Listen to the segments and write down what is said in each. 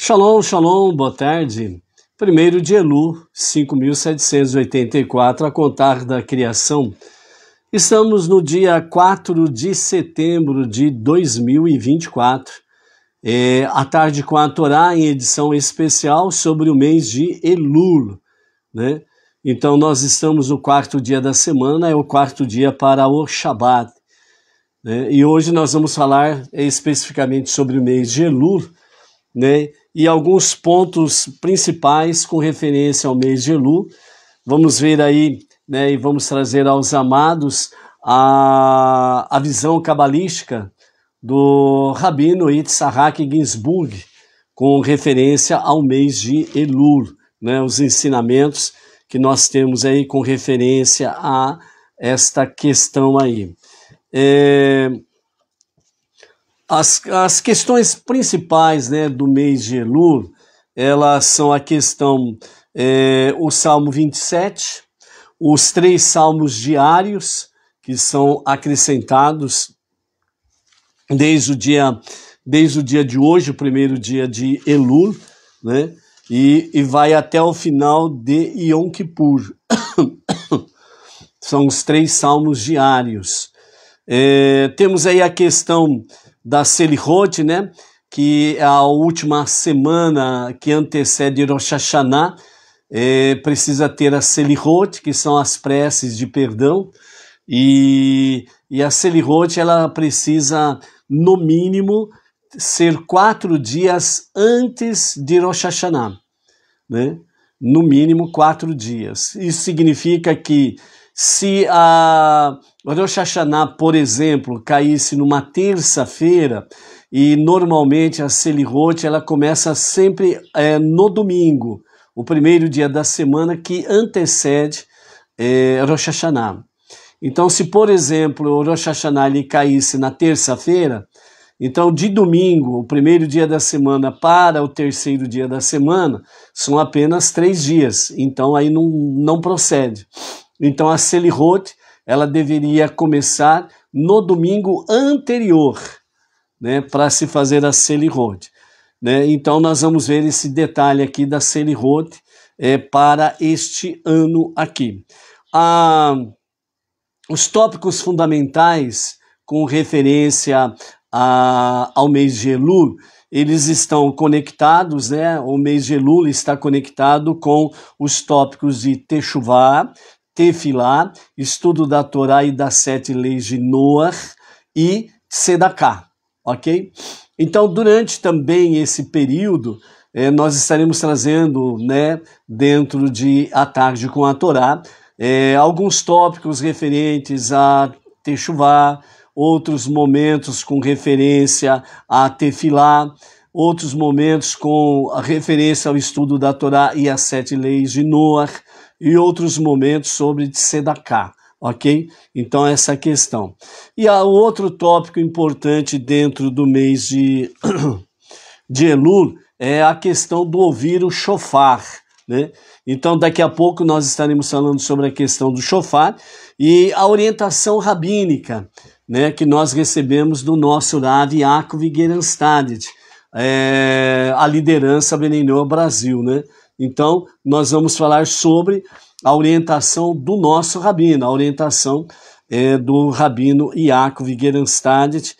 Shalom, shalom, boa tarde. 1º de Elul, 5.784, a contar da criação. Estamos no dia 4 de setembro de 2024. A tarde com a Torá em edição especial sobre o mês de Elul, né? Então nós estamos no 4º dia da semana, é o 4º dia para o Shabat, né? E hoje nós vamos falar especificamente sobre o mês de Elul, né? E alguns pontos principais com referência ao mês de Elul. Vamos ver aí, né, e vamos trazer aos amados a visão cabalística do Rabino Yitzhak Ginsburg com referência ao mês de Elul, né, os ensinamentos que nós temos aí com referência a esta questão aí. As questões principais, né, do mês de Elul, elas são a questão, o Salmo 27, os 3 salmos diários que são acrescentados desde o dia de hoje, o 1º dia de Elul, né, e vai até o final de Yom Kippur. São os 3 salmos diários. Temos aí a questão da Selihot, né, que é a última semana que antecede Rosh Hashanah, precisa ter a Selihot, que são as preces de perdão, e a Selihot, ela precisa, no mínimo, ser 4 dias antes de Rosh Hashanah, né? No mínimo 4 dias. Isso significa que se a Rosh Hashanah, por exemplo, caísse numa terça-feira, e normalmente a Selihot ela começa sempre no domingo, o 1º dia da semana que antecede Rosh Hashanah. Então, se por exemplo o Rosh Hashanah ele caísse na terça-feira, então de domingo, o 1º dia da semana para o 3º dia da semana, são apenas 3 dias, então aí não procede. Então a Selihot, ela deveria começar no domingo anterior, né, para se fazer a Selihot, né? Então nós vamos ver esse detalhe aqui da Selihot para este ano aqui. Os tópicos fundamentais com referência ao mês de Elul, eles estão conectados, né? O mês de Elul está conectado com os tópicos de Teshuvah, Tefilá, estudo da Torá e das 7 leis de Noach e Sedaká, ok? Então, durante também esse período, nós estaremos trazendo, né, dentro de A Tarde com a Torá, alguns tópicos referentes a Teshuvá, outros momentos com referência a Tefilá, outros momentos com a referência ao estudo da Torá e as 7 leis de Noach, e outros momentos sobre Sedaká, ok? Então essa questão. E o outro tópico importante dentro do mês de Elul é a questão do ouvir o shofar, né? Então daqui a pouco nós estaremos falando sobre a questão do shofar e a orientação rabínica, né, que nós recebemos do nosso Rav Yaakov Gerenstadt, a liderança Beneinor Brasil, né? Então, nós vamos falar sobre a orientação do nosso rabino, a orientação do rabino Yaakov Gerenstadt,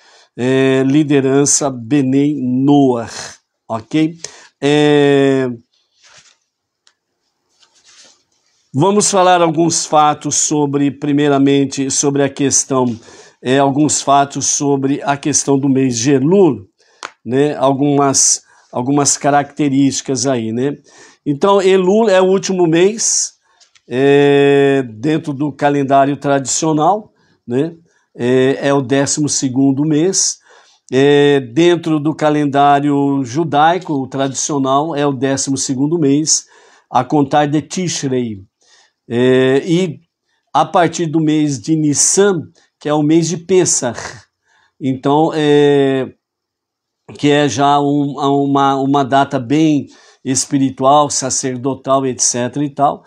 liderança Benei Noach, ok? Vamos falar alguns fatos primeiramente, sobre a questão, alguns fatos sobre a questão do mês de Elul, né? Algumas características aí, né? Então, Elul é o último mês dentro do calendário tradicional, né? É o 12º mês. Dentro do calendário judaico tradicional, é o 12º mês, a contar de Tishrei. E a partir do mês de Nissan, que é o mês de Pesach, então, que é já uma data bem espiritual, sacerdotal, etc. e tal.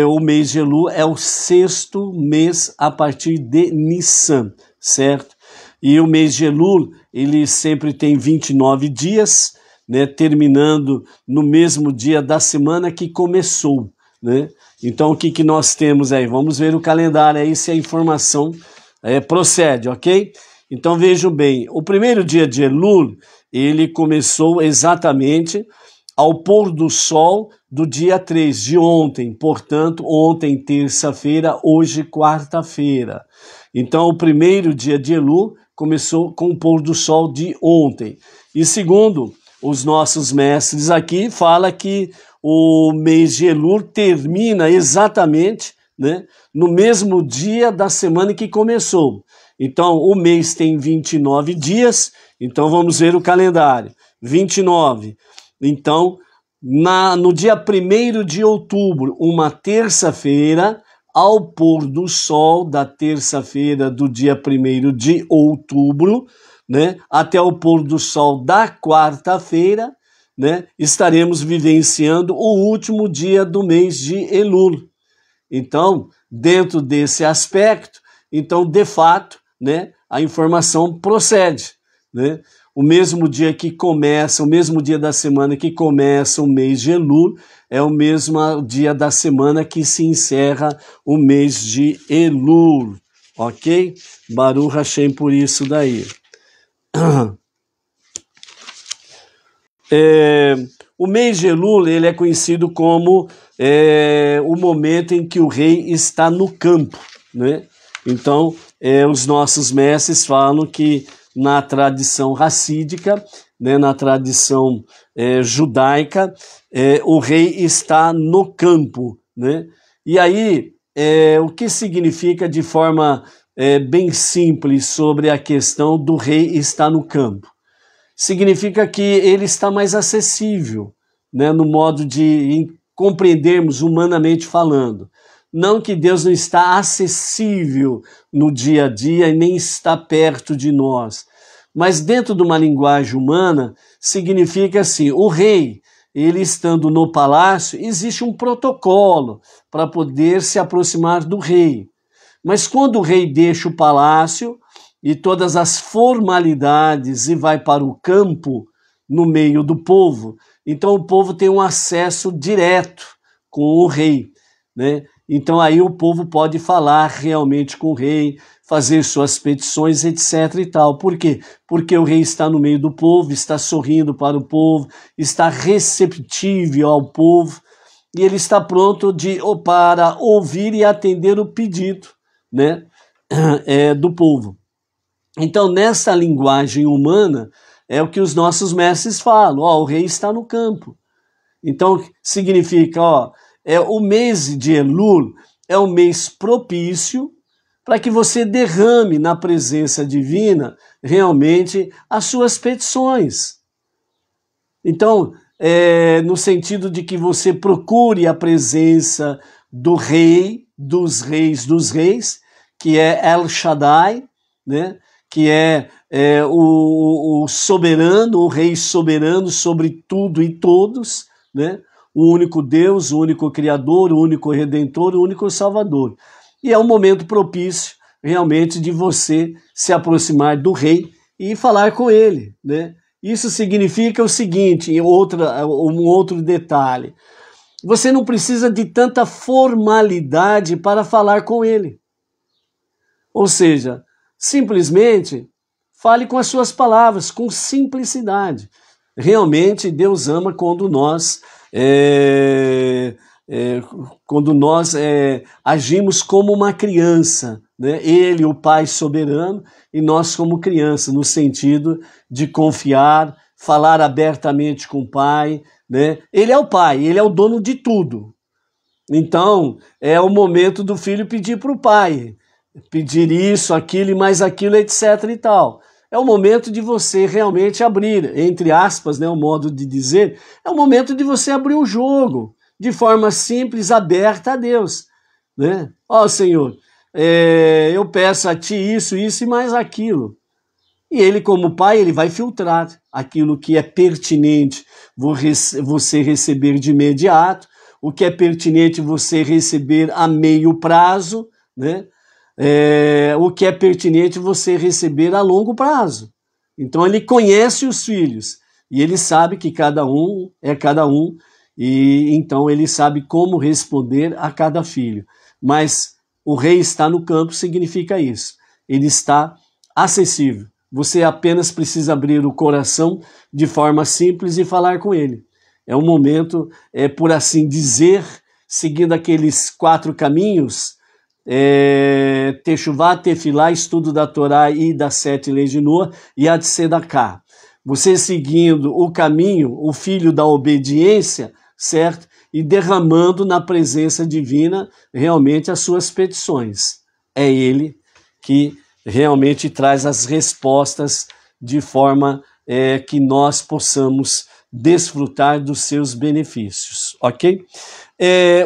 O mês de Elul é o 6º mês a partir de Nissan, certo? E o mês de Elul, ele sempre tem 29 dias, né, terminando no mesmo dia da semana que começou, né? Então, o que nós temos aí? Vamos ver o calendário aí, se a informação procede, ok? Então, vejam bem, o primeiro dia de Elul, ele começou exatamente ao pôr do sol do dia 3 de ontem, portanto, ontem, terça-feira, hoje, quarta-feira. Então, o primeiro dia de Elul começou com o pôr do sol de ontem. E segundo os nossos mestres aqui, fala que o mês de Elul termina exatamente, né, no mesmo dia da semana que começou. Então, o mês tem 29 dias, então vamos ver o calendário. 29. Então, no dia 1º de outubro, uma terça-feira, ao pôr do sol da terça-feira do dia 1º de outubro, né, até o pôr do sol da quarta-feira, né, estaremos vivenciando o último dia do mês de Elul. Então, dentro desse aspecto, então, de fato, né, a informação procede, né? O mesmo dia que começa, o mesmo dia da semana que começa o mês de Elul, é o mesmo dia da semana que se encerra o mês de Elul, ok? Baruch Hashem por isso daí. O mês de Elul, ele é conhecido como o momento em que o rei está no campo, né? Então, os nossos mestres falam que na tradição racídica, né, na tradição judaica, o rei está no campo, né? E aí, o que significa de forma bem simples sobre a questão do rei estar no campo? Significa que ele está mais acessível, né, no modo de compreendermos humanamente falando. Não que Deus não está acessível no dia a dia e nem está perto de nós, mas dentro de uma linguagem humana significa assim, o rei, ele estando no palácio, existe um protocolo para poder se aproximar do rei. Mas quando o rei deixa o palácio e todas as formalidades e vai para o campo, no meio do povo, então o povo tem um acesso direto com o rei, né? Então aí o povo pode falar realmente com o rei, fazer suas petições, etc e tal. Por quê? Porque o rei está no meio do povo, está sorrindo para o povo, está receptível ao povo e ele está pronto para ouvir e atender o pedido, né, do povo. Então, nessa linguagem humana, é o que os nossos mestres falam, o rei está no campo. Então, significa, o mês de Elul é um mês propício para que você derrame na presença divina realmente as suas petições. Então, no sentido de que você procure a presença do rei, dos reis, que é El Shaddai, né? Que é o soberano, o rei soberano sobre tudo e todos, né? O único Deus, o único Criador, o único Redentor, o único Salvador. E é um momento propício, realmente, de você se aproximar do rei e falar com ele, né? Isso significa o seguinte, um outro detalhe. Você não precisa de tanta formalidade para falar com ele. Ou seja, simplesmente fale com as suas palavras, com simplicidade. Realmente, Deus ama quando nós agimos como uma criança, né? Ele, o Pai soberano, e nós como criança, no sentido de confiar, falar abertamente com o Pai, né? Ele é o Pai, ele é o dono de tudo. Então, é o momento do filho pedir para o pai, pedir isso, aquilo e mais aquilo, etc e tal. É o momento de você realmente abrir, entre aspas, né, o modo de dizer, é o momento de você abrir o jogo, de forma simples, aberta a Deus, né? Senhor, eu peço a Ti isso e mais aquilo. E Ele, como Pai, Ele vai filtrar aquilo que é pertinente você receber de imediato, o que é pertinente você receber a meio prazo, né? O que é pertinente você receber a longo prazo. Então ele conhece os filhos, E ele sabe que cada um é cada um, e então ele sabe como responder a cada filho. Mas o rei está no campo significa isso. Ele está acessível. Você apenas precisa abrir o coração de forma simples e falar com ele. É um momento, por assim dizer, seguindo aqueles 4 caminhos, Techuvá, Tefilá, estudo da Torá e das 7 leis de Noa e a de Sedaká. Você seguindo o caminho, o filho da obediência, certo? E derramando na presença divina realmente as suas petições. É ele que realmente traz as respostas de forma que nós possamos desfrutar dos seus benefícios, ok?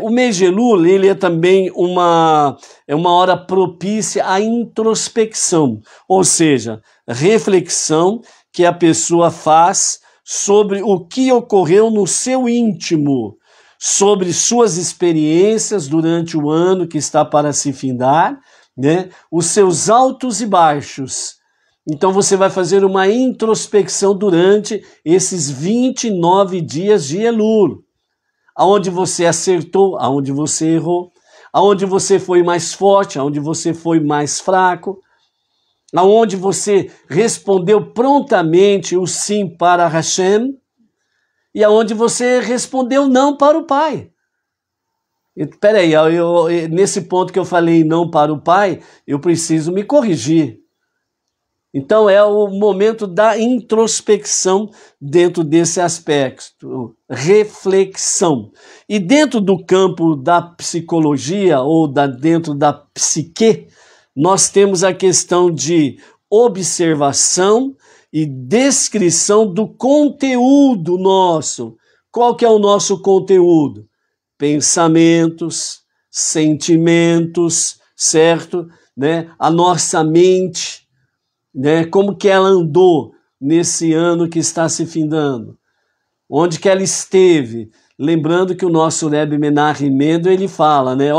O mês de Elul, ele é também uma hora propícia à introspecção, ou seja, reflexão que a pessoa faz sobre o que ocorreu no seu íntimo, sobre suas experiências durante o ano que está para se findar, né? Os seus altos e baixos. Então você vai fazer uma introspecção durante esses 29 dias de Elul, aonde você acertou, aonde você errou, aonde você foi mais forte, aonde você foi mais fraco, aonde você respondeu prontamente o sim para Hashem e aonde você respondeu não para o Pai. Espera aí, nesse ponto que eu falei não para o Pai, eu preciso me corrigir. Então é o momento da introspecção dentro desse aspecto, reflexão. E dentro do campo da psicologia ou dentro da psique, nós temos a questão de observação e descrição do conteúdo nosso. Qual que é o nosso conteúdo? Pensamentos, sentimentos, certo? Né? A nossa mente, né? Como que ela andou nesse ano que está se findando? Onde que ela esteve? Lembrando que o nosso Rebbe Menachem Mendel, ele fala, né?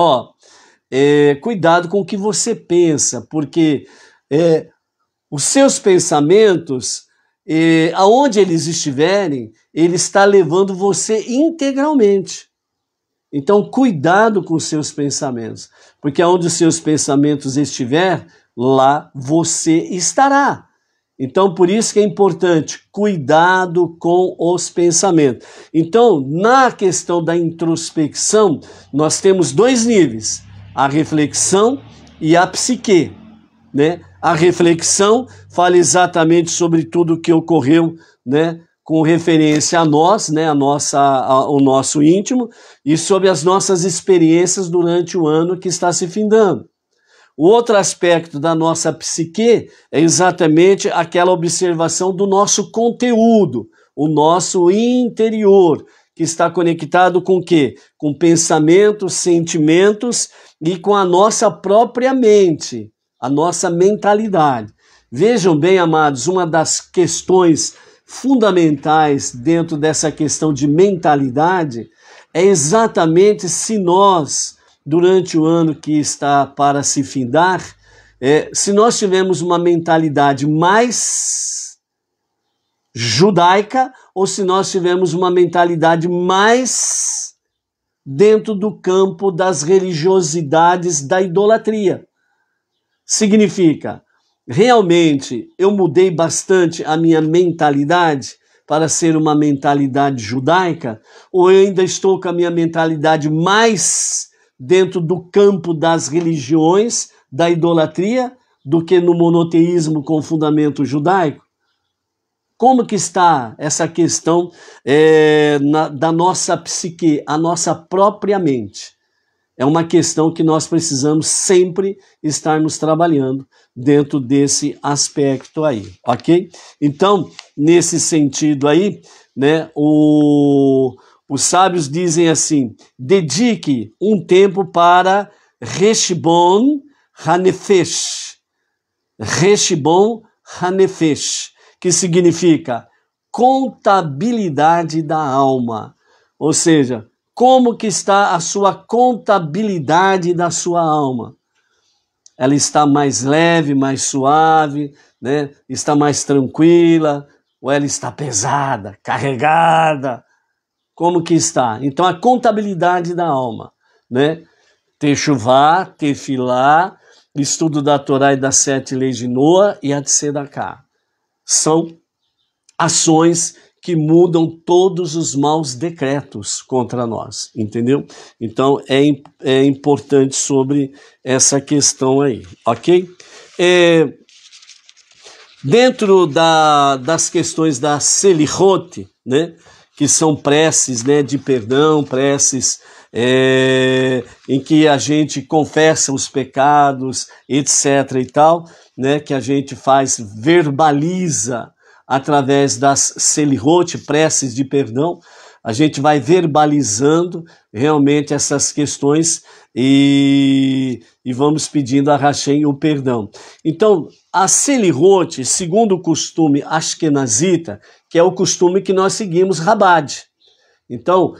Cuidado com o que você pensa, porque os seus pensamentos, aonde eles estiverem, ele está levando você integralmente. Então, cuidado com os seus pensamentos, porque aonde os seus pensamentos estiver, lá você estará. Então, por isso que é importante, cuidado com os pensamentos. Então, na questão da introspecção, nós temos 2 níveis, a reflexão e a psique, né? A reflexão fala exatamente sobre tudo o que ocorreu, né? Com referência a nós, né, o nosso íntimo, e sobre as nossas experiências durante o ano que está se findando. O outro aspecto da nossa psique é exatamente aquela observação do nosso conteúdo, o nosso interior, que está conectado com o quê? Com pensamentos, sentimentos e com a nossa própria mente, a nossa mentalidade. Vejam bem, amados, uma das questões fundamentais dentro dessa questão de mentalidade é exatamente se nós, durante o ano que está para se findar, se nós tivermos uma mentalidade mais judaica ou se nós tivermos uma mentalidade mais dentro do campo das religiosidades da idolatria. Significa, realmente eu mudei bastante a minha mentalidade para ser uma mentalidade judaica, ou eu ainda estou com a minha mentalidade mais dentro do campo das religiões, da idolatria, do que no monoteísmo com fundamento judaico? Como que está essa questão da nossa psique, a nossa própria mente? É uma questão que nós precisamos sempre estarmos trabalhando dentro desse aspecto aí, ok? Então, nesse sentido aí, né, os sábios dizem assim, dedique um tempo para Reshbon Hanefesh. Reshbon Hanefesh, que significa contabilidade da alma, ou seja, como que está a sua contabilidade da sua alma? Ela está mais leve, mais suave, né? Está mais tranquila, ou ela está pesada, carregada? Como que está? Então, a contabilidade da alma, né? Techuvá, Tefilá, estudo da Torá e das 7 leis de Noa e a Tzedaká. São ações que mudam todos os maus decretos contra nós, entendeu? Então, é importante sobre essa questão aí, ok? Dentro das questões da Selichot, né, que são preces, né, de perdão, preces em que a gente confessa os pecados, etc. e tal, né, que a gente verbaliza através das Selichot, preces de perdão, a gente vai verbalizando realmente essas questões e vamos pedindo a Hashem o perdão. Então, a Selichot, segundo o costume ashkenazita, que é o costume que nós seguimos, Rabad. Então,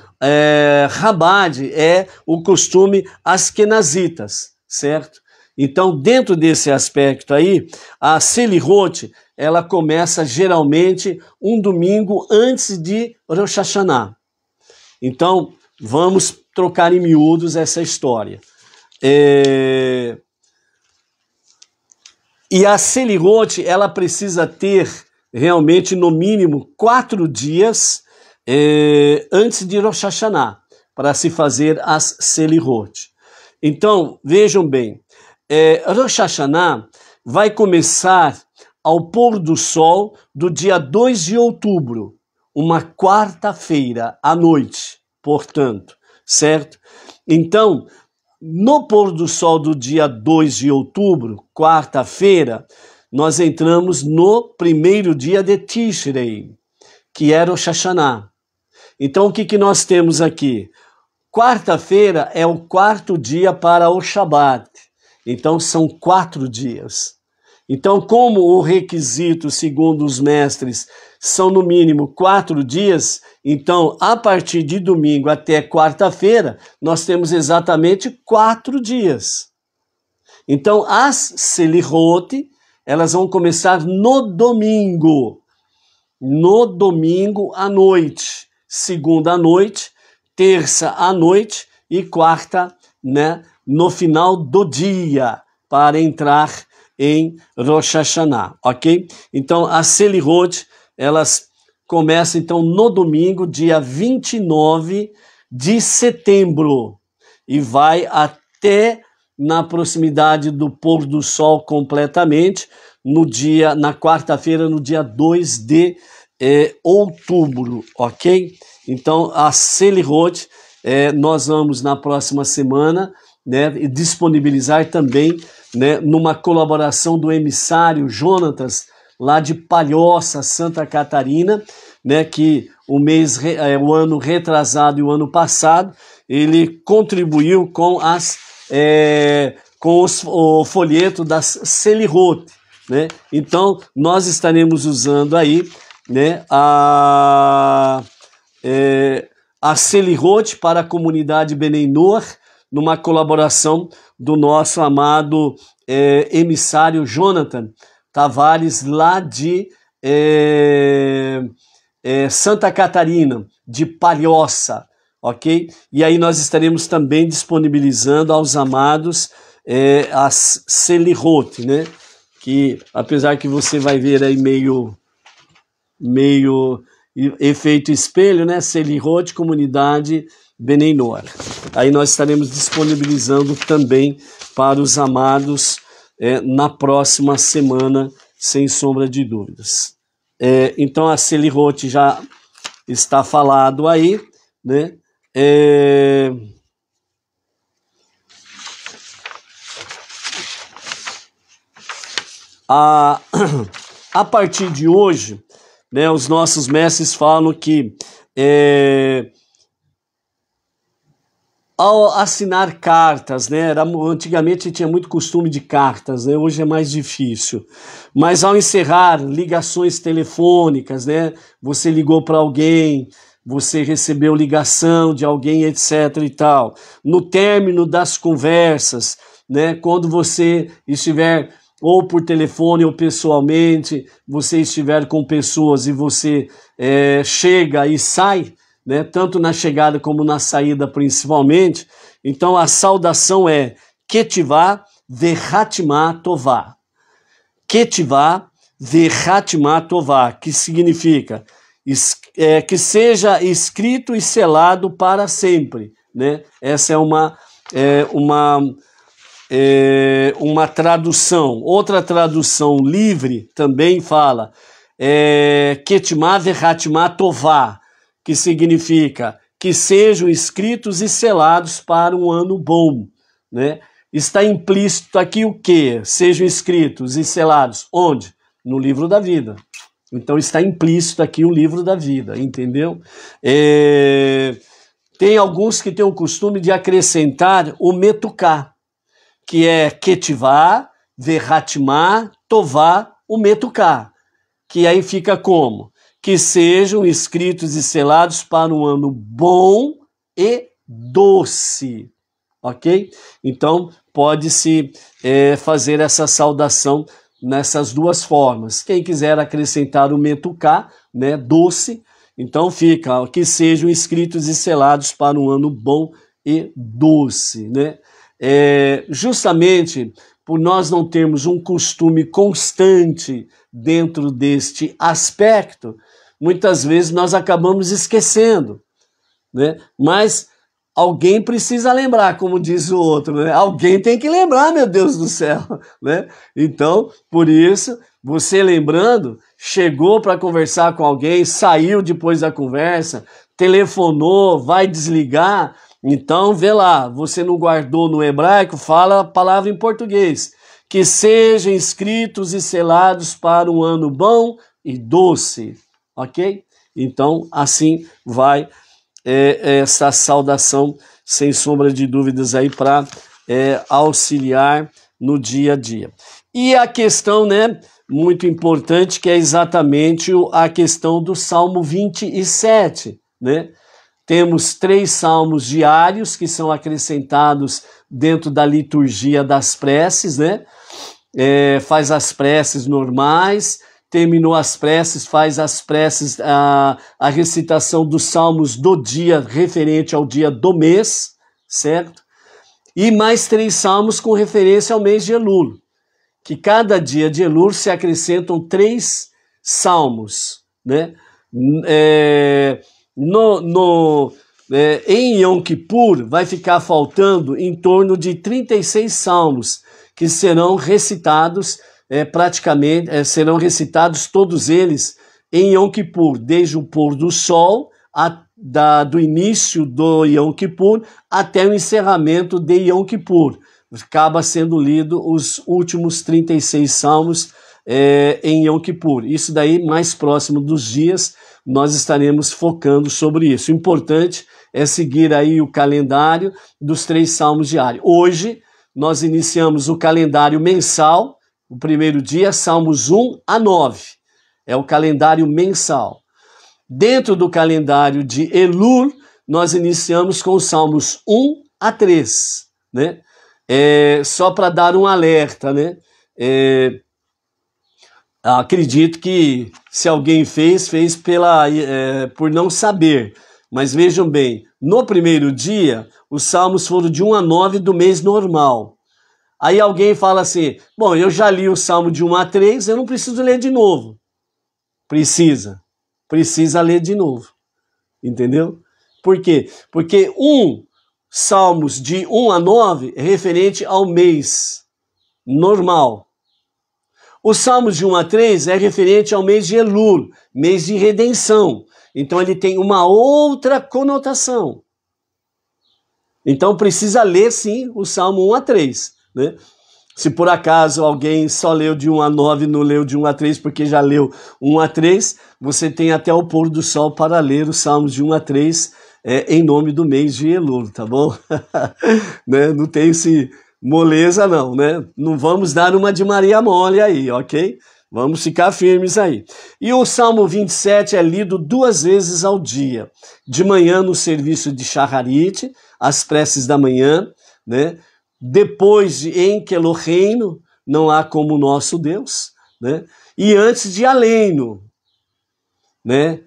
Rabad é o costume ashkenazitas, certo? Então, dentro desse aspecto aí, a Selichot, ela começa geralmente um domingo antes de Rosh Hashanah. Então, vamos trocar em miúdos essa história. E a Selichot, ela precisa ter realmente, no mínimo, 4 dias antes de Rosh Hashanah, para se fazer as Selichot. Então, vejam bem, Rosh Hashanah vai começar ao pôr do sol do dia 2 de outubro, uma quarta-feira à noite, portanto, certo? Então, no pôr do sol do dia 2 de outubro, quarta-feira, nós entramos no primeiro dia de Tishrei, que era o Rosh Hashanah. Então, o que nós temos aqui? Quarta-feira é o 4º dia para o Shabat. Então, são 4 dias. Então, como o requisito, segundo os mestres, são no mínimo 4 dias, então, a partir de domingo até quarta-feira, nós temos exatamente 4 dias. Então, as Selichot, elas vão começar no domingo à noite, segunda à noite, terça à noite e quarta, né, no final do dia, para entrar em Rosh Hashanah, ok? Então, as Selichot, elas começam, então, no domingo, dia 29 de setembro, e vai até na proximidade do pôr do sol completamente, na quarta-feira, no dia 2 de outubro, ok? Então, a Selichot, nós vamos na próxima semana, né, disponibilizar também, né, numa colaboração do emissário Jonatas, lá de Palhoça, Santa Catarina, né, que o ano retrasado e o ano passado, ele contribuiu com o folheto das Selichot, né? Então, nós estaremos usando aí, né, a Selichot para a comunidade Benei Noach, numa colaboração do nosso amado emissário Jonathan Tavares, lá de Santa Catarina, de Palhoça, ok? E aí nós estaremos também disponibilizando aos amados as Selichot, né? Que, apesar que você vai ver aí meio efeito espelho, né? Selichot, comunidade Benei Noach. Aí nós estaremos disponibilizando também para os amados na próxima semana, sem sombra de dúvidas. Então a Selichot já está falado aí, né? A partir de hoje, né, os nossos mestres falam que ao assinar cartas, né, antigamente tinha muito costume de cartas, né, hoje é mais difícil, mas ao encerrar ligações telefônicas, né, você ligou para alguém, você recebeu ligação de alguém, etc. e tal, no término das conversas, né, quando você estiver ou por telefone ou pessoalmente, você estiver com pessoas e você chega e sai, né, tanto na chegada como na saída principalmente, então a saudação é Ketivá Vehatimá Tová. Ketivá Vehatimá Tová, que significa que seja escrito e selado para sempre, né? Essa é uma tradução. Outra tradução livre também fala Ketimá Vehatimá Tová, que significa que sejam escritos e selados para um ano bom, né? Está implícito aqui o quê? Sejam escritos e selados onde? No livro da vida. Então está implícito aqui o livro da vida, entendeu? Tem alguns que têm o costume de acrescentar o metuká, que é Ketivá, Vehatimá, Tová, o metuká, que aí fica como? Que sejam escritos e selados para um ano bom e doce, ok? Então pode-se fazer essa saudação nessas duas formas. Quem quiser acrescentar o metuká, né, doce, então fica que sejam escritos e selados para um ano bom e doce, né? Justamente por nós não termos um costume constante dentro deste aspecto, muitas vezes nós acabamos esquecendo, né? Mas alguém precisa lembrar, como diz o outro, né? Alguém tem que lembrar, meu Deus do céu, né? Então, por isso, você lembrando, chegou para conversar com alguém, saiu depois da conversa, telefonou, vai desligar, então vê lá, você não guardou no hebraico, fala a palavra em português. Que sejam escritos e selados para um ano bom e doce, ok? Então, assim vai essa saudação, sem sombra de dúvidas, aí para auxiliar no dia a dia. E a questão, né, muito importante, que é exatamente a questão do Salmo 27, né? Temos 3 salmos diários que são acrescentados dentro da liturgia das preces, né? Faz as preces normais, terminou as preces, faz as preces, a recitação dos salmos do dia, referente ao dia do mês, certo? E mais 3 salmos com referência ao mês de Elul, que cada dia de Elul se acrescentam 3 salmos, né? Em Yom Kippur vai ficar faltando em torno de 36 salmos que serão recitados serão recitados todos eles em Yom Kippur, desde o pôr do sol, do início do Yom Kippur até o encerramento de Yom Kippur. Acaba sendo lido os últimos 36 salmos em Yom Kippur. Isso daí, mais próximo dos dias, nós estaremos focando sobre isso. O importante é seguir aí o calendário dos 3 salmos diários. Hoje, nós iniciamos o calendário mensal. O primeiro dia, Salmos 1 a 9. É o calendário mensal. Dentro do calendário de Elul, nós iniciamos com os Salmos 1 a 3. Né? Só para dar um alerta, né? Acredito que se alguém fez por não saber. Mas vejam bem, no primeiro dia, os Salmos foram de 1 a 9 do mês normal. Aí alguém fala assim, bom, eu já li o Salmo de 1 a 3, eu não preciso ler de novo. Precisa ler de novo, entendeu? Por quê? Porque Salmos de 1 a 9 é referente ao mês normal. Os Salmos de 1 a 3 é referente ao mês de Elul, mês de redenção. Então ele tem uma outra conotação. Então precisa ler sim o Salmo 1 a 3. Né? Se por acaso alguém só leu de 1 a 9 e não leu de 1 a 3 porque já leu 1 a 3, você tem até o pôr do sol para ler os Salmos de 1 a 3 em nome do mês de Elul, tá bom? Né? Não tem esse moleza não, né? Não vamos dar uma de Maria mole aí, ok? Vamos ficar firmes aí. E o Salmo 27 é lido 2 vezes ao dia. De manhã no serviço de Shacharit, as preces da manhã, né? Depois em Eloheinu, não há como o nosso Deus, né? E antes de Aleino, né?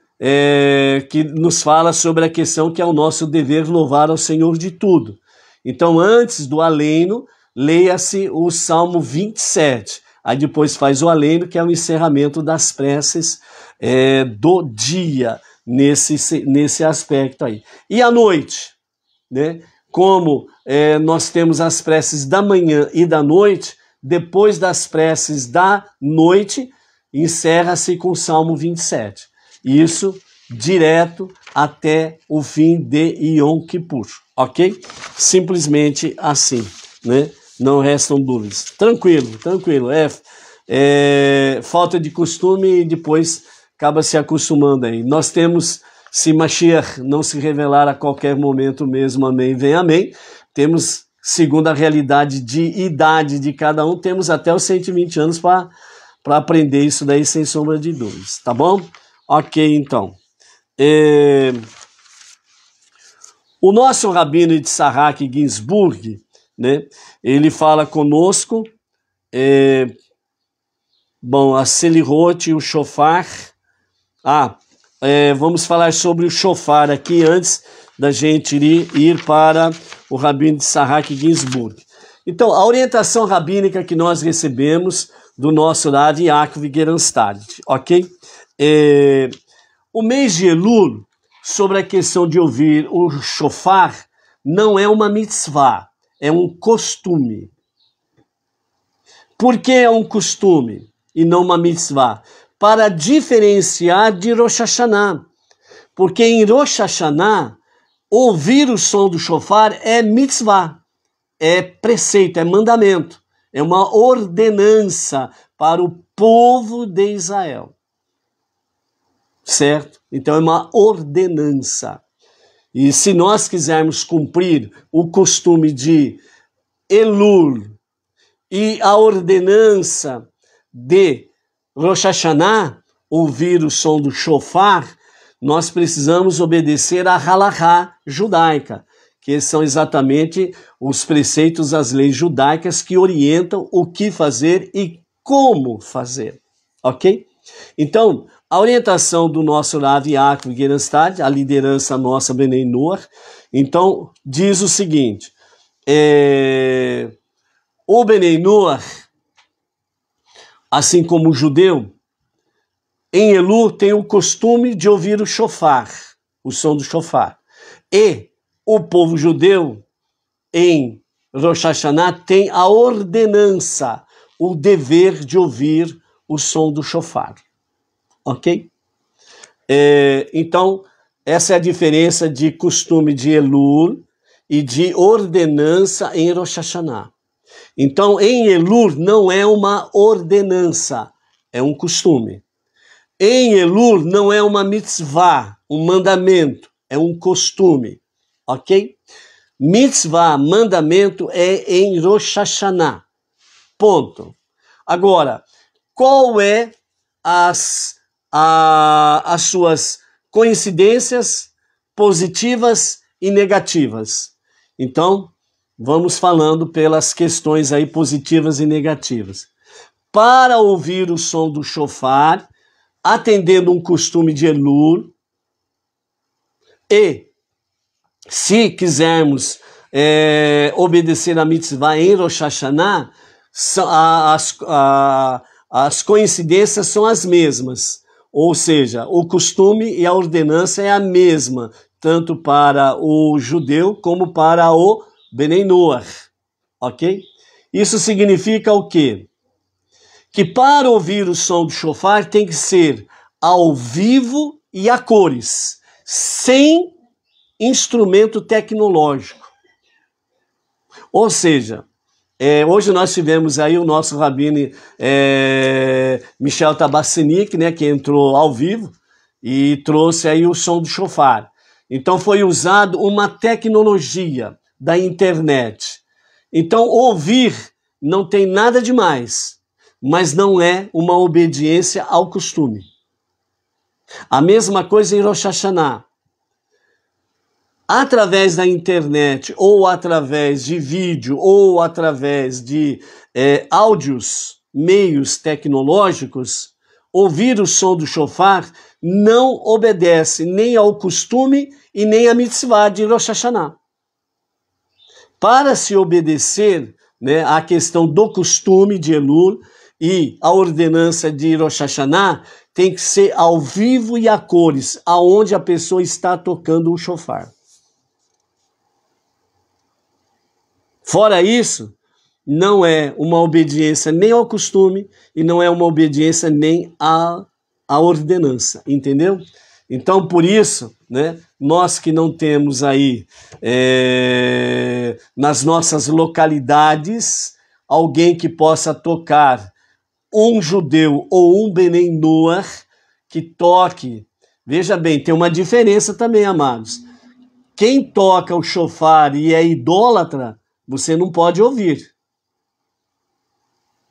Que nos fala sobre a questão que é o nosso dever louvar ao Senhor de tudo. Então, antes do Aleino, leia-se o Salmo 27. Aí depois faz o Aleino, que é o encerramento das preces do dia, nesse aspecto aí. E à noite, né? Como nós temos as preces da manhã e da noite, depois das preces da noite, encerra-se com o Salmo 27. Isso direto até o fim de Yom Kippur, ok? Simplesmente assim, né? Não restam dúvidas. Tranquilo, tranquilo. Falta de costume e depois acaba se acostumando aí. Nós temos, se Mashiach não se revelar a qualquer momento mesmo, amém, vem amém, temos, segundo a realidade de idade de cada um, temos até os 120 anos para aprender isso daí sem sombra de dúvidas, tá bom? Ok, então. O nosso Rabino Yitzhak Ginsburg, né, ele fala conosco, a Selirot e o Shofar. Vamos falar sobre o Shofar aqui antes da gente ir para o Rabino Yitzhak Ginsburg. Então, a orientação rabínica que nós recebemos do nosso Rav Yaakov Geranstad, ok? O mês de Elul, sobre a questão de ouvir o Shofar, não é uma mitzvah, é um costume. Por que é um costume e não uma mitzvah? Para diferenciar de Rosh Hashanah. Porque em Rosh Hashanah, ouvir o som do Shofar é mitzvah, é preceito, é mandamento, é uma ordenança para o povo de Israel. Certo? Então é uma ordenança. E se nós quisermos cumprir o costume de Elul e a ordenança de Rosh Hashanah, ouvir o som do Shofar, nós precisamos obedecer a halachá judaica, que são exatamente os preceitos, as leis judaicas que orientam o que fazer e como fazer. Ok? Então, a orientação do nosso Rav Yaakov Geranstad, a liderança nossa Bnei Noach, então diz o seguinte, o Bnei Noach, assim como o judeu, em Elul tem o costume de ouvir o shofar, o som do shofar. E o povo judeu, em Rosh Hashanah, tem a ordenança, o dever de ouvir o som do shofar. Ok? Então, essa é a diferença de costume de Elul e de ordenança em Rosh Hashanah. Então, em Elul não é uma ordenança, é um costume. Em Elul não é uma mitzvah, um mandamento, é um costume. Ok? Mitzvah, mandamento, é em Rosh Hashanah. Ponto. Agora, qual é as suas coincidências positivas e negativas? Então, vamos falando pelas questões aí positivas e negativas. Para ouvir o som do shofar, atendendo um costume de Elul, e se quisermos obedecer a mitzvah em Rosh Hashanah, as coincidências são as mesmas. Ou seja, o costume e a ordenança é a mesma, tanto para o judeu como para o Bnei Noach. Ok? Isso significa o quê? Que para ouvir o som do shofar tem que ser ao vivo e a cores, sem instrumento tecnológico. Ou seja, hoje nós tivemos aí o nosso rabino Michel Tabassenik, né, que entrou ao vivo e trouxe aí o som do shofar. Então foi usado uma tecnologia da internet. Então ouvir não tem nada demais, mas não é uma obediência ao costume. A mesma coisa em Rosh Hashanah. Através da internet, ou através de vídeo, ou através de áudios, meios tecnológicos, ouvir o som do shofar não obedece nem ao costume e nem à mitzvah de Rosh Hashanah. Para se obedecer, né, à questão do costume de Elul e a ordenança de Rosh Hashanah, tem que ser ao vivo e a cores, aonde a pessoa está tocando o shofar. Fora isso, não é uma obediência nem ao costume e não é uma obediência nem à ordenança, entendeu? Então, por isso, né, nós que não temos aí nas nossas localidades alguém que possa tocar, um judeu ou um Bnei Noach que toque. Veja bem, tem uma diferença também, amados. Quem toca o shofar e é idólatra, você não pode ouvir.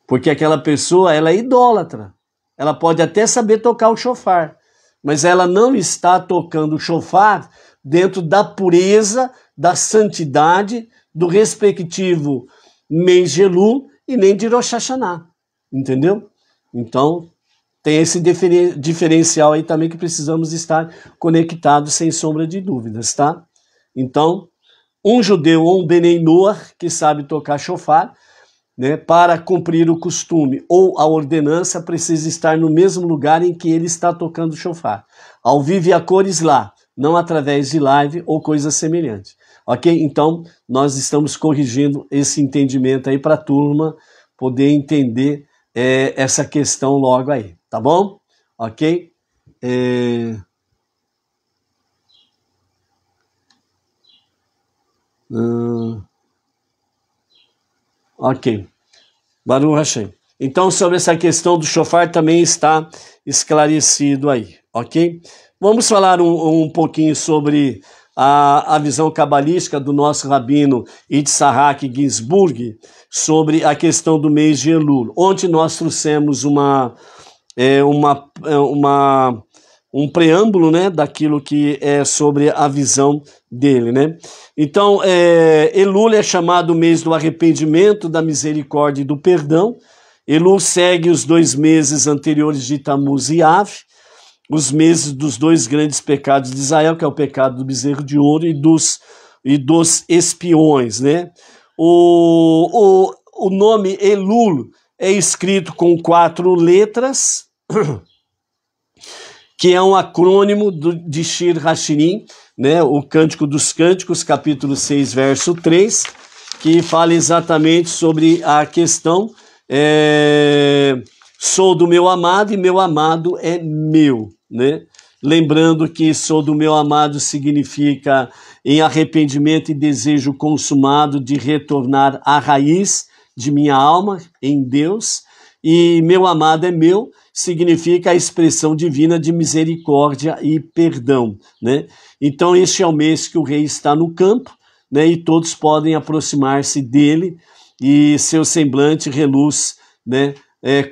Porque aquela pessoa, ela é idólatra. Ela pode até saber tocar o shofar, mas ela não está tocando o shofar dentro da pureza, da santidade, do respectivo mês de Elul e nem de Rosh Hashanah. Entendeu? Então, tem esse diferencial aí também que precisamos estar conectados sem sombra de dúvidas, tá? Então, um judeu ou um Bnei Noach que sabe tocar shofar, né, para cumprir o costume ou a ordenança, precisa estar no mesmo lugar em que ele está tocando shofar. Ao vivo e a cores lá, não através de live ou coisa semelhante. Ok? Então, nós estamos corrigindo esse entendimento aí para a turma poder entender essa questão logo aí, tá bom? Ok? Ok. Baruch Hashem. Então, sobre essa questão do shofar também está esclarecido aí, ok? Vamos falar um pouquinho sobre a visão cabalística do nosso rabino Yitzhak Ginsburg sobre a questão do mês de Elul. Ontem nós trouxemos um preâmbulo, né, daquilo que é sobre a visão dele, né? Então, Elul é chamado o mês do arrependimento, da misericórdia e do perdão. Elul segue os 2 meses anteriores de Tammuz e Av, os meses dos 2 grandes pecados de Israel, que é o pecado do bezerro de ouro e dos espiões, né? O nome Elul é escrito com 4 letras, que é um acrônimo de Shir Hashirim, né? O Cântico dos Cânticos, capítulo 6, verso 3, que fala exatamente sobre a questão sou do meu amado e meu amado é meu, né? Lembrando que sou do meu amado significa em arrependimento e desejo consumado de retornar à raiz de minha alma, em Deus, e meu amado é meu, significa a expressão divina de misericórdia e perdão, né? Então este é o mês que o rei está no campo, né? E todos podem aproximar-se dele e seu semblante reluz, né?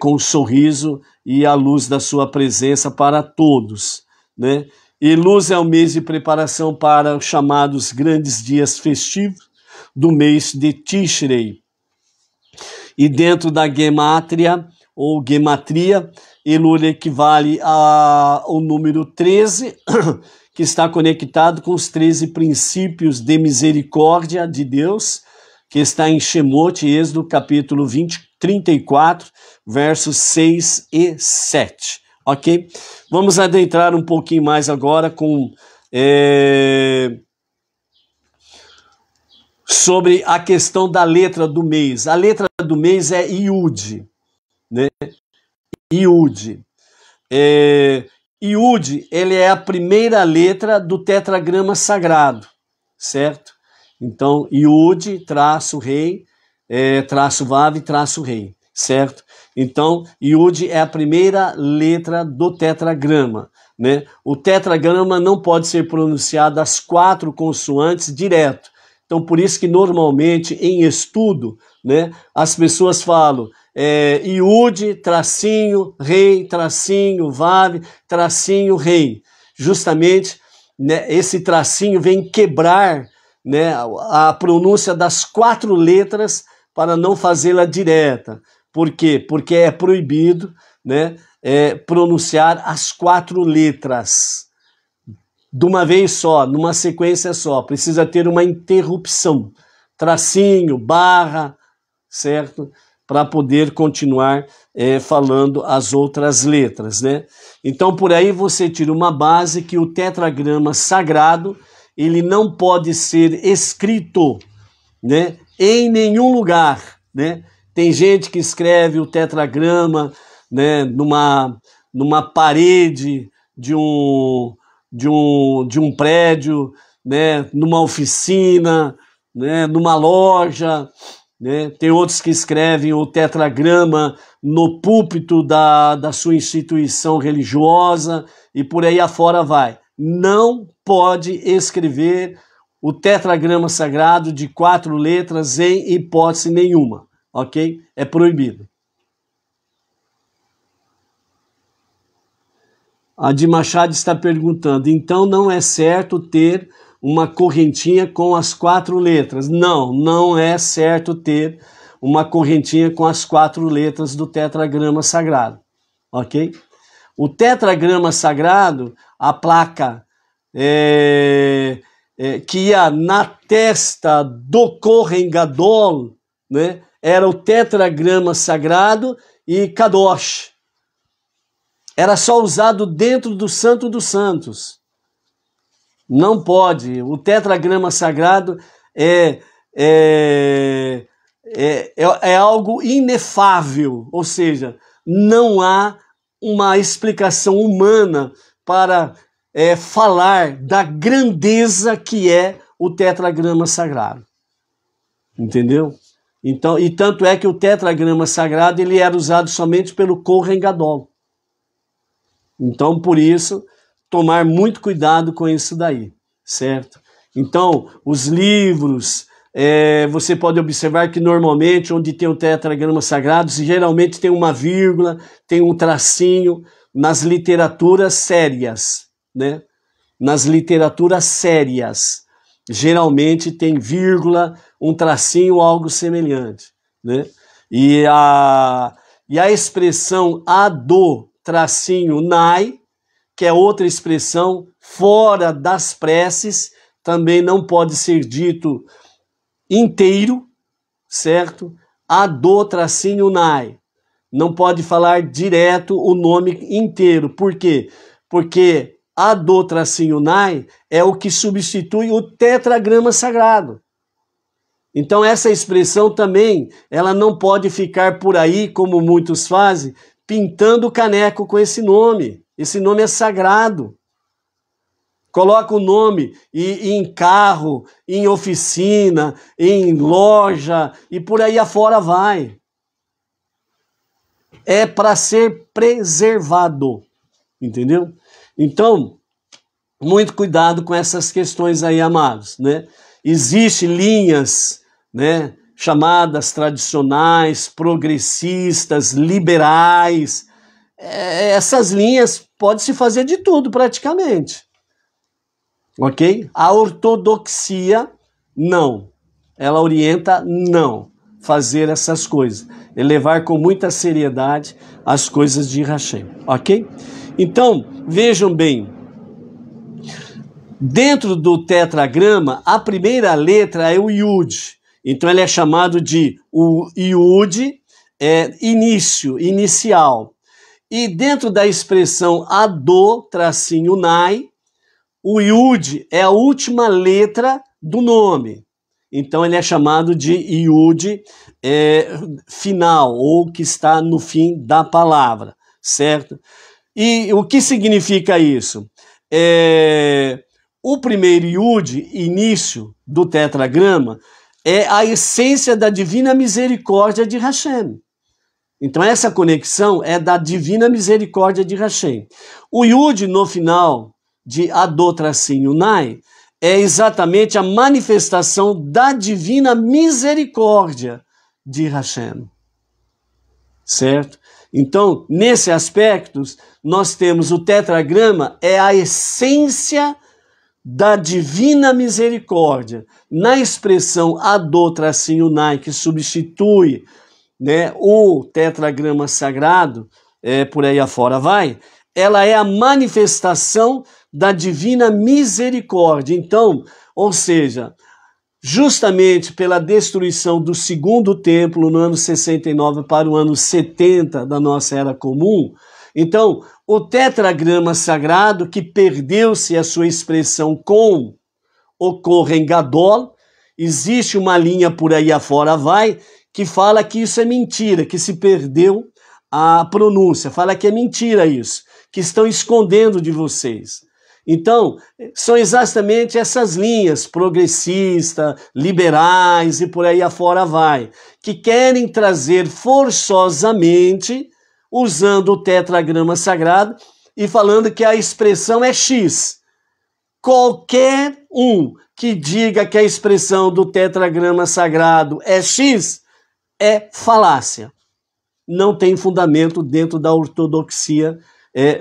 Com sorriso e a luz da sua presença para todos, né? E luz é o mês de preparação para os chamados grandes dias festivos do mês de Tishrei. E dentro da gematria, ou gematria, Elul equivale ao número 13, que está conectado com os 13 princípios de misericórdia de Deus, que está em Shemot, Êxodo, capítulo 34, versos 6 e 7. Ok? Vamos adentrar um pouquinho mais agora com sobre a questão da letra do mês. A letra do mês é Yud, né? Yud. Yud, ele é a primeira letra do tetragrama sagrado, certo? Então, Yud, traço rei, traço vav, traço rei, certo? Então, Yud é a primeira letra do tetragrama, né? O tetragrama não pode ser pronunciado as 4 consoantes direto. Então, por isso que normalmente em estudo, né, as pessoas falam Yud, tracinho, rei, tracinho, vav, tracinho, rei. Justamente, né, esse tracinho vem quebrar, né, a pronúncia das 4 letras para não fazê-la direta. Por quê? Porque é proibido, né, pronunciar as 4 letras de uma vez só, numa sequência só. Precisa ter uma interrupção, tracinho, barra, certo? Para poder continuar falando as outras letras, né? Então, por aí você tira uma base que o tetragrama sagrado, ele não pode ser escrito, né, em nenhum lugar, né? Tem gente que escreve o tetragrama, né, numa parede de um prédio, né, numa oficina, né, numa loja, né? Tem outros que escrevem o tetragrama no púlpito da sua instituição religiosa e por aí afora vai. Não pode escrever o tetragrama sagrado de 4 letras em hipótese nenhuma, ok? É proibido. A de Machado está perguntando, então não é certo ter uma correntinha com as 4 letras? Não, não é certo ter uma correntinha com as 4 letras do tetragrama sagrado, ok? O tetragrama sagrado, a placa que ia na testa do Kohen Gadol, né, era o tetragrama sagrado e Kadosh. Era só usado dentro do Santo dos Santos. Não pode. O tetragrama sagrado é algo inefável, ou seja, não há uma explicação humana para falar da grandeza que é o tetragrama sagrado. Entendeu? Então, e tanto é que o tetragrama sagrado ele era usado somente pelo Kohen Gadol. Então, por isso, tomar muito cuidado com isso daí, certo? Então, os livros, você pode observar que normalmente onde tem o tetragrama sagrado, geralmente tem uma vírgula, tem um tracinho nas literaturas sérias, né? Nas literaturas sérias, geralmente tem vírgula, um tracinho, algo semelhante, né? E a expressão ado tracinho nai, que é outra expressão fora das preces, também não pode ser dito inteiro, certo? Ado tracinho nai. Não pode falar direto o nome inteiro. Por quê? Porque ado tracinho nai é o que substitui o tetragrama sagrado. Então essa expressão também, ela não pode ficar por aí, como muitos fazem, pintando o caneco com esse nome. Esse nome é sagrado. Coloca o nome em carro, em oficina, em loja e por aí afora vai. É para ser preservado. Entendeu? Então, muito cuidado com essas questões aí, amados, né? Existem linhas, né, chamadas tradicionais, progressistas, liberais. Essas linhas pode-se fazer de tudo praticamente, ok? A ortodoxia, não. Ela orienta não fazer essas coisas. E levar com muita seriedade as coisas de Hashem, ok? Então, vejam bem, dentro do tetragrama, a primeira letra é o Yud. Então ele é chamado de o Yud, inicial. E dentro da expressão ado, tracinho nai, o Yud é a última letra do nome. Então ele é chamado de Yud final, ou que está no fim da palavra, certo? E o que significa isso? O primeiro Yud, início do tetragrama, é a essência da divina misericórdia de Hashem. Então essa conexão é da divina misericórdia de Hashem. O Yud no final de Ado tracinho Nai é exatamente a manifestação da divina misericórdia de Hashem. Certo? Então, nesse aspecto, nós temos o tetragrama, é a essência da divina misericórdia, na expressão Adô-Nai, que substitui, né, o tetragrama sagrado, por aí afora vai, ela é a manifestação da divina misericórdia. Então, ou seja, justamente pela destruição do segundo templo no ano 69 para o ano 70 da nossa era comum, então o tetragrama sagrado, que perdeu-se a sua expressão com o Kohen Gadol, existe uma linha por aí afora vai, que fala que isso é mentira, que se perdeu a pronúncia, fala que é mentira isso, que estão escondendo de vocês. Então, são exatamente essas linhas, progressistas, liberais e por aí afora vai, que querem trazer forçosamente, usando o tetragrama sagrado e falando que a expressão é X. Qualquer um que diga que a expressão do tetragrama sagrado é X é falácia. Não tem fundamento dentro da ortodoxia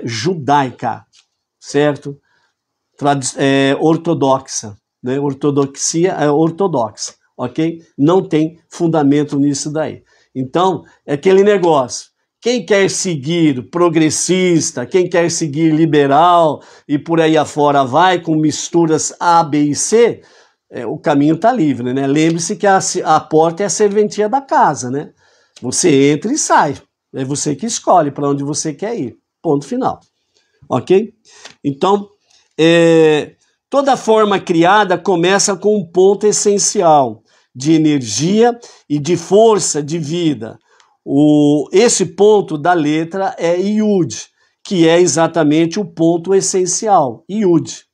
judaica, certo? Ortodoxa, né? Ortodoxia é ortodoxa, ok? Não tem fundamento nisso daí. Então, é aquele negócio. Quem quer seguir progressista, quem quer seguir liberal e por aí afora vai com misturas A, B e C, o caminho está livre, né? Lembre-se que a porta é a serventia da casa, né? Você entra e sai. É você que escolhe para onde você quer ir. Ponto final. Ok? Então, toda forma criada começa com um ponto essencial de energia e de força de vida. Esse ponto da letra é Yud, que é exatamente o ponto essencial, Yud,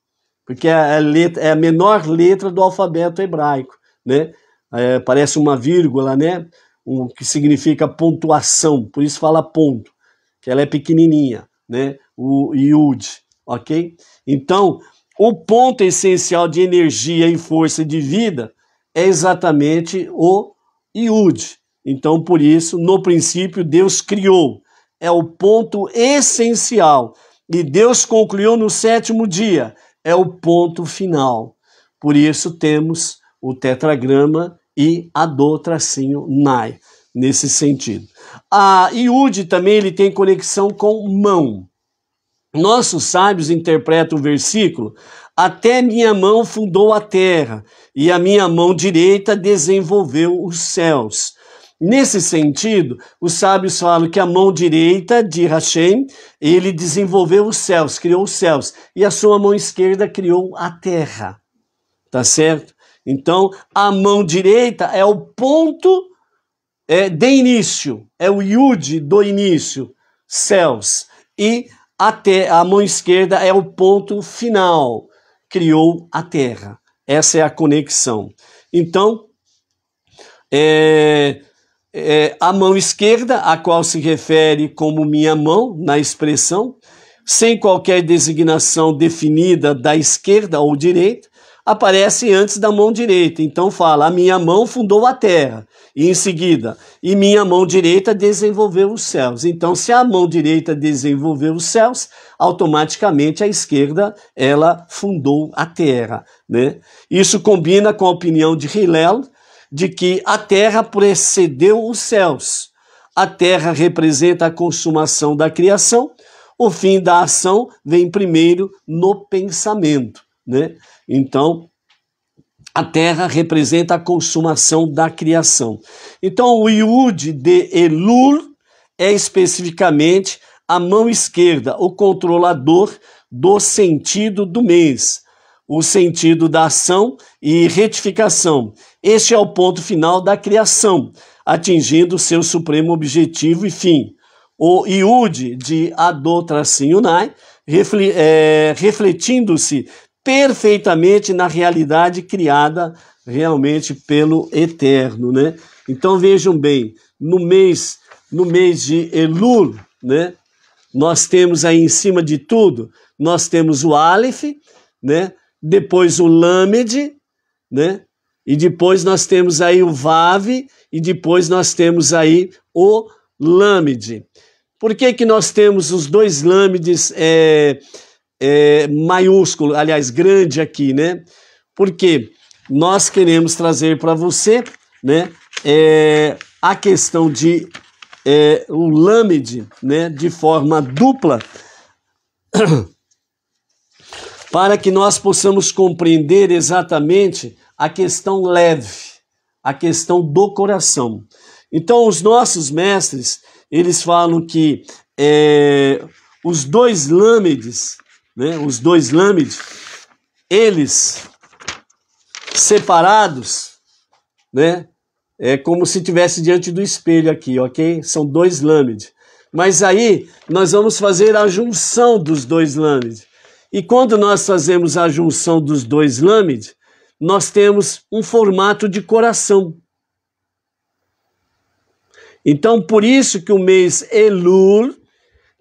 porque é a menor letra do alfabeto hebraico, né? Parece uma vírgula, né? Que significa pontuação, por isso fala ponto, que ela é pequenininha, né? O Yud, ok? Então, o ponto essencial de energia e força de vida é exatamente o Yud. Então, por isso, no princípio, Deus criou. É o ponto essencial. E Deus concluiu no sétimo dia. É o ponto final. Por isso, temos o tetragrama e Adô-Nai, nesse sentido. A Yud também ele tem conexão com mão. Nossos sábios interpretam o versículo: até minha mão fundou a terra, e a minha mão direita desenvolveu os céus. Nesse sentido, os sábios falam que a mão direita de Hashem, ele desenvolveu os céus, criou os céus, e a sua mão esquerda criou a terra. Tá certo? Então, a mão direita é o ponto de início, é o Yud do início, céus, e a mão esquerda é o ponto final, criou a terra. Essa é a conexão. Então, a mão esquerda, a qual se refere como minha mão, na expressão, sem qualquer designação definida da esquerda ou direita, aparece antes da mão direita. Então fala, a minha mão fundou a terra. E em seguida, e minha mão direita desenvolveu os céus. Então, se a mão direita desenvolveu os céus, automaticamente a esquerda, ela fundou a terra, né? Isso combina com a opinião de Hillel, de que a terra precedeu os céus. A terra representa a consumação da criação, o fim da ação vem primeiro no pensamento, né? Então, a terra representa a consumação da criação. Então, o Yud de Elul é especificamente a mão esquerda, o controlador do sentido do mês, o sentido da ação e retificação. Este é o ponto final da criação, atingindo seu supremo objetivo e fim. O Yud de Adô-Nai, refletindo-se perfeitamente na realidade criada realmente pelo Eterno, né? Então vejam bem, no mês de Elul, né? Nós temos aí em cima de tudo, nós temos o Aleph, né? Depois o Lamed, né? E depois nós temos aí o Vav, e depois nós temos aí o Lamed. Por que nós temos os dois Lamedes maiúsculo, aliás, grande aqui, né? Porque nós queremos trazer para você, né, a questão de o Lamed, né, de forma dupla, para que nós possamos compreender exatamente a questão leve, a questão do coração. Então, os nossos mestres, eles falam que os dois lâmedes, né, eles separados, né, é como se estivesse diante do espelho aqui, ok? São dois lâmedes. Mas aí nós vamos fazer a junção dos dois lâmedes. E quando nós fazemos a junção dos dois lâmedes, nós temos um formato de coração. Então, por isso que o mês Elul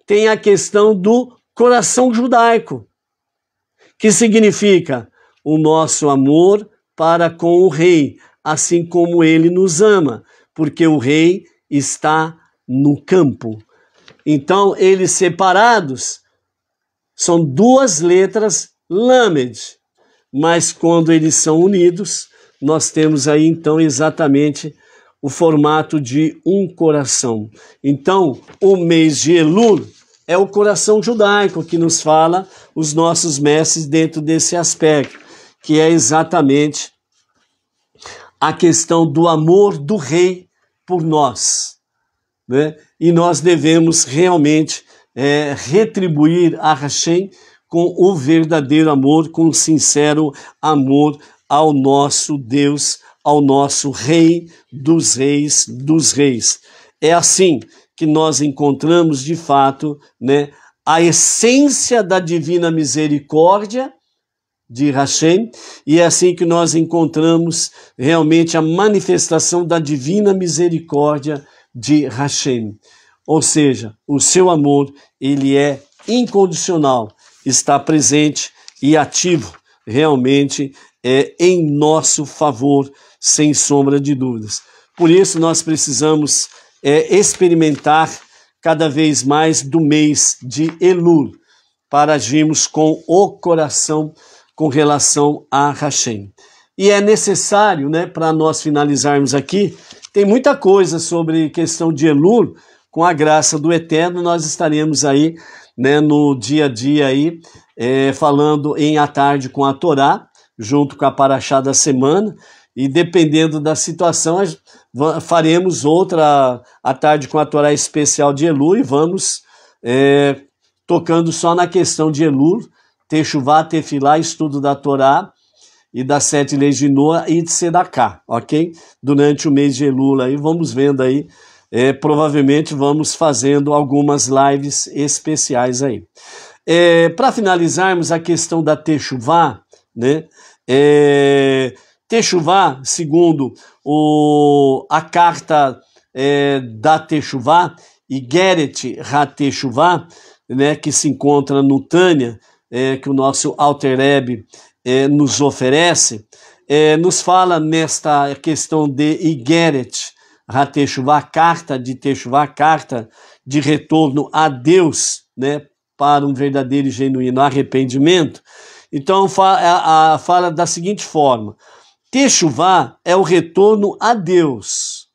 tem a questão do coração judaico, que significa o nosso amor para com o rei, assim como ele nos ama, porque o rei está no campo. Então, eles separados são duas letras Lamed, mas quando eles são unidos, nós temos aí então exatamente o formato de um coração. Então, o mês de Elul é o coração judaico que nos fala os nossos mestres dentro desse aspecto, que é exatamente a questão do amor do rei por nós, né? E nós devemos realmente retribuir a Hashem com o verdadeiro amor, com o sincero amor ao nosso Deus, ao nosso Rei dos Reis dos Reis. É assim que nós encontramos, de fato, né, a essência da divina misericórdia de Hashem, e é assim que nós encontramos realmente a manifestação da divina misericórdia de Hashem. Ou seja, o seu amor, ele é incondicional, está presente e ativo realmente em nosso favor, sem sombra de dúvidas. Por isso nós precisamos experimentar cada vez mais do mês de Elul, para agirmos com o coração com relação a Hashem. E é necessário, né, para nós finalizarmos aqui, tem muita coisa sobre questão de Elul, com a graça do Eterno, nós estaremos aí, né, no dia a dia aí, falando em A Tarde com a Torá, junto com a Paraxá da semana, e dependendo da situação, faremos outra A Tarde com a Torá especial de Elul, e vamos tocando só na questão de Elul, Techuvá, Tefilá, estudo da Torá e das 7 leis de Noa e de Sedaká, ok? Durante o mês de Elul aí, vamos vendo aí, provavelmente vamos fazendo algumas lives especiais aí. Para finalizarmos a questão da Techuvá, né? Techuvá, segundo a carta da Techuvá, Igeret HaTechuvá, né, que se encontra no Tânia, que o nosso Alter Rebbe nos oferece, nos fala nesta questão de Igeret HaTechuvá, carta de Techuvá, carta de retorno a Deus, né, para um verdadeiro e genuíno arrependimento. Então fala da seguinte forma: Techuvá é o retorno a Deus,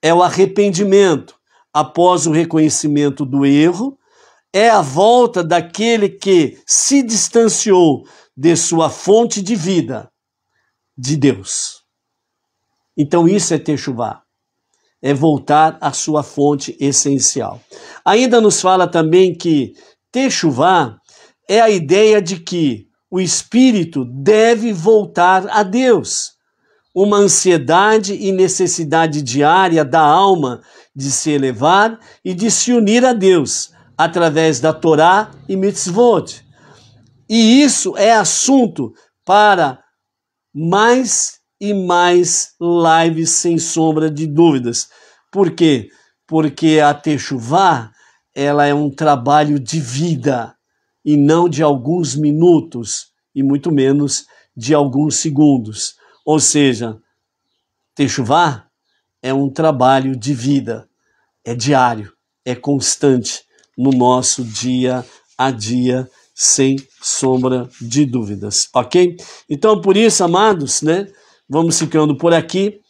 é o arrependimento após o reconhecimento do erro, é a volta daquele que se distanciou de sua fonte de vida, de Deus. Então isso é Techuvá, é voltar à sua fonte essencial. Ainda nos fala também que Techuvá é a ideia de que o espírito deve voltar a Deus, uma ansiedade e necessidade diária da alma de se elevar e de se unir a Deus, através da Torá e Mitzvot. E isso é assunto para mais e mais lives, sem sombra de dúvidas. Por quê? Porque a Techuvá, ela é um trabalho de vida, e não de alguns minutos, e muito menos de alguns segundos. Ou seja, Techuvá é um trabalho de vida, é diário, é constante no nosso dia a dia sem sombra de dúvidas, ok? Então, por isso, amados, né, vamos ficando por aqui.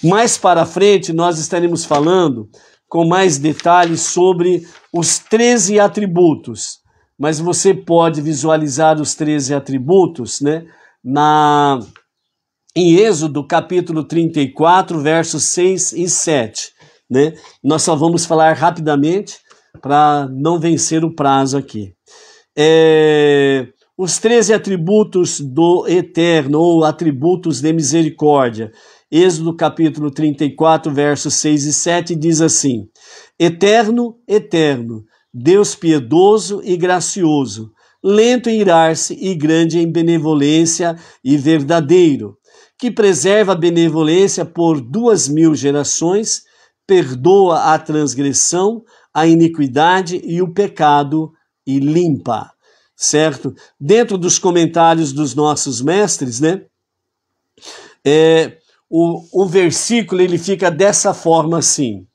Mais para frente, nós estaremos falando com mais detalhes sobre os 13 atributos, mas você pode visualizar os 13 atributos, né, em Êxodo, capítulo 34, versos 6 e 7. Né? Nós só vamos falar rapidamente para não vencer o prazo aqui. Os 13 atributos do Eterno, ou atributos de misericórdia. Êxodo capítulo 34, versos 6 e 7 diz assim: Eterno, eterno, Deus piedoso e gracioso, lento em irar-se e grande em benevolência e verdadeiro, que preserva a benevolência por 2000 gerações, perdoa a transgressão, a iniquidade e o pecado e limpa. Certo? Dentro dos comentários dos nossos mestres, né? O versículo ele fica dessa forma assim,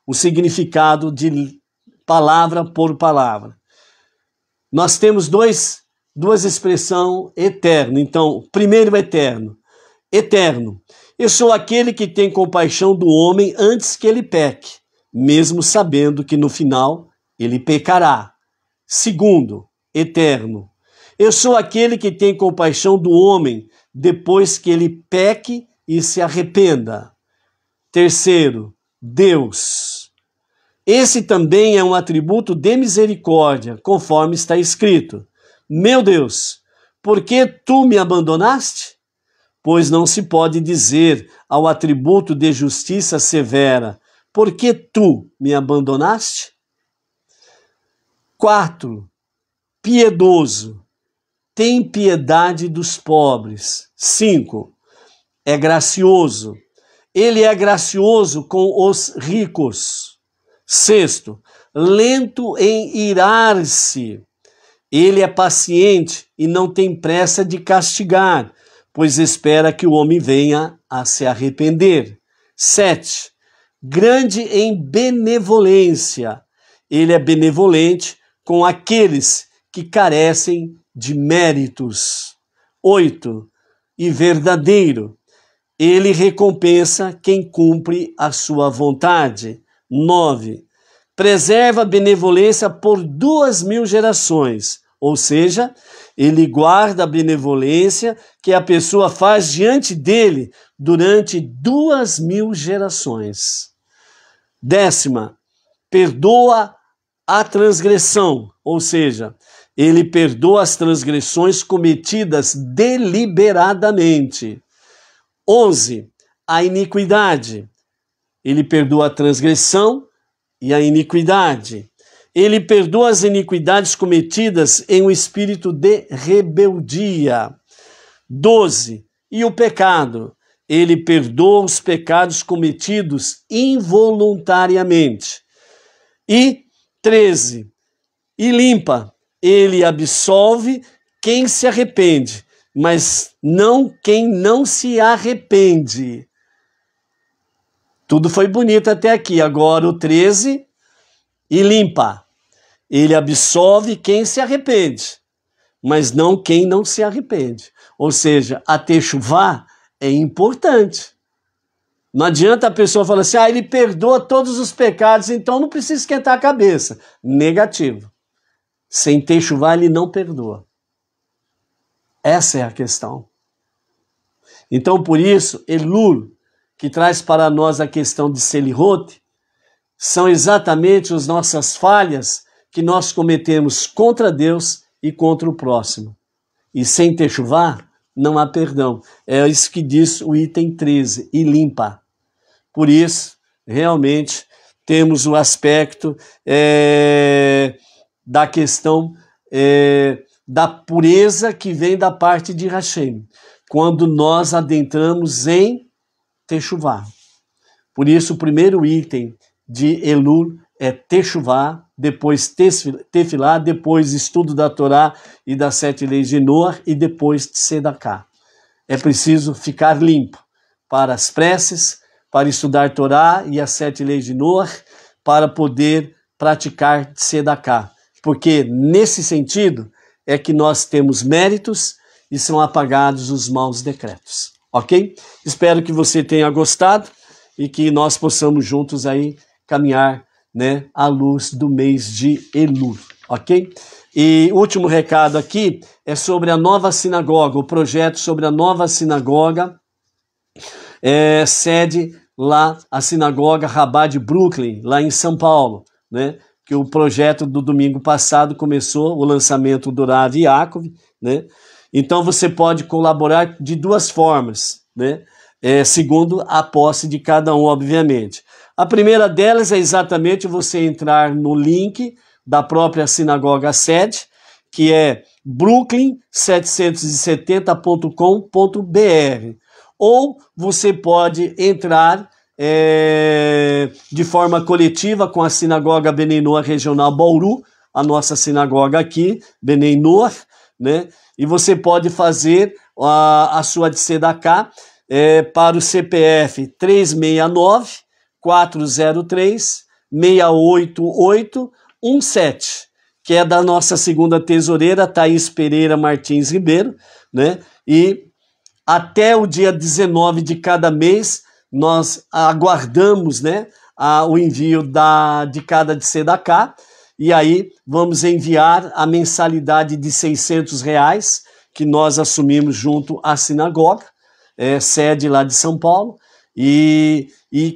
o significado de palavra por palavra. Nós temos duas expressões eterno. Então, primeiro eterno. Eterno, eu sou aquele que tem compaixão do homem antes que ele peque, mesmo sabendo que no final ele pecará. Segundo, eterno, eu sou aquele que tem compaixão do homem depois que ele peque e se arrependa. Terceiro, Deus. Esse também é um atributo de misericórdia, conforme está escrito. Meu Deus, por que tu me abandonaste? Pois não se pode dizer ao atributo de justiça severa, por que tu me abandonaste? 4. Piedoso, tem piedade dos pobres. 5. É gracioso, ele é gracioso com os ricos. 6. Lento em irar-se, ele é paciente e não tem pressa de castigar, pois espera que o homem venha a se arrepender. 7. Grande em benevolência, ele é benevolente com aqueles que carecem de méritos. 8. E verdadeiro, ele recompensa quem cumpre a sua vontade. 9. Preserva a benevolência por 2000 gerações, ou seja, ele guarda a benevolência que a pessoa faz diante dele durante 2000 gerações. 10. Perdoa a transgressão, ou seja, ele perdoa as transgressões cometidas deliberadamente. 11. A iniquidade. Ele perdoa a transgressão e a iniquidade. Ele perdoa as iniquidades cometidas em um espírito de rebeldia. 12. E o pecado. Ele perdoa os pecados cometidos involuntariamente. E 13. E limpa. Ele absolve quem se arrepende, mas não quem não se arrepende. Tudo foi bonito até aqui. Agora o 13. E limpa. Ele absolve quem se arrepende, mas não quem não se arrepende. Ou seja, a techuvá é importante. Não adianta a pessoa falar assim, ele perdoa todos os pecados, então não precisa esquentar a cabeça. Negativo. Sem techuvá ele não perdoa. Essa é a questão. Então, por isso, Elul, que traz para nós a questão de Selihot, são exatamente as nossas falhas que nós cometemos contra Deus e contra o próximo. E sem techuvá, não há perdão. É isso que diz o item 13, e limpa. Por isso, realmente, temos o aspecto da questão da pureza que vem da parte de Hashem, quando nós adentramos em techuvá. Por isso, o primeiro item de Elul é techuvá, depois tefilá, depois estudo da Torá e das 7 leis de Noah e depois de Sedaká. É preciso ficar limpo para as preces, para estudar Torá e as 7 leis de Noah, para poder praticar Tzedakah. Porque nesse sentido é que nós temos méritos e são apagados os maus decretos. Ok? Espero que você tenha gostado e que nós possamos juntos aí caminhar, né, à luz do mês de Elul. Ok? E o último recado aqui é sobre a nova sinagoga, o projeto sobre a nova sinagoga, sede lá a sinagoga Rabá de Brooklyn, lá em São Paulo, né? Que o projeto do domingo passado começou, o lançamento do Rav Yaakov, né? Então você pode colaborar de 2 formas, né? Segundo a posse de cada um, obviamente. A primeira delas é exatamente você entrar no link da própria sinagoga sede, que é brooklyn770.com.br. Ou você pode entrar de forma coletiva com a sinagoga Benei Noach Regional Bauru, a nossa sinagoga aqui, Benei Noach, né? E você pode fazer a sua Tzedakah para o CPF 369-403-68817, que é da nossa segunda tesoureira, Thaís Pereira Martins Ribeiro, né? E até o dia 19 de cada mês, nós aguardamos, né, o envio de cada Tzedakah, e aí vamos enviar a mensalidade de R$600 que nós assumimos junto à sinagoga, sede lá de São Paulo, e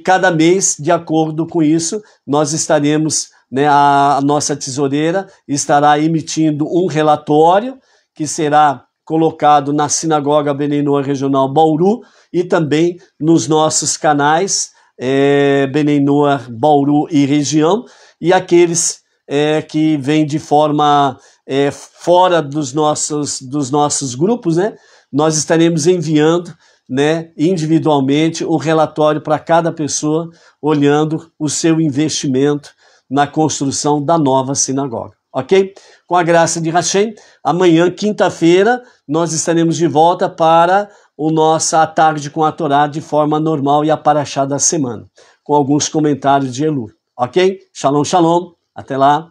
cada mês, de acordo com isso, nós estaremos, né, a nossa tesoureira estará emitindo um relatório que será colocado na sinagoga Benei Noach Regional Bauru e também nos nossos canais Benei Noach Bauru e região, e aqueles que vêm de forma fora dos nossos grupos, né? Nós estaremos enviando, né, individualmente o relatório para cada pessoa, olhando o seu investimento na construção da nova sinagoga. Ok? Com a graça de Hashem, amanhã, quinta-feira, nós estaremos de volta para o nossa tarde com a Torá de forma normal e a Parashá da semana, com alguns comentários de Elul. Ok? Shalom, shalom. Até lá.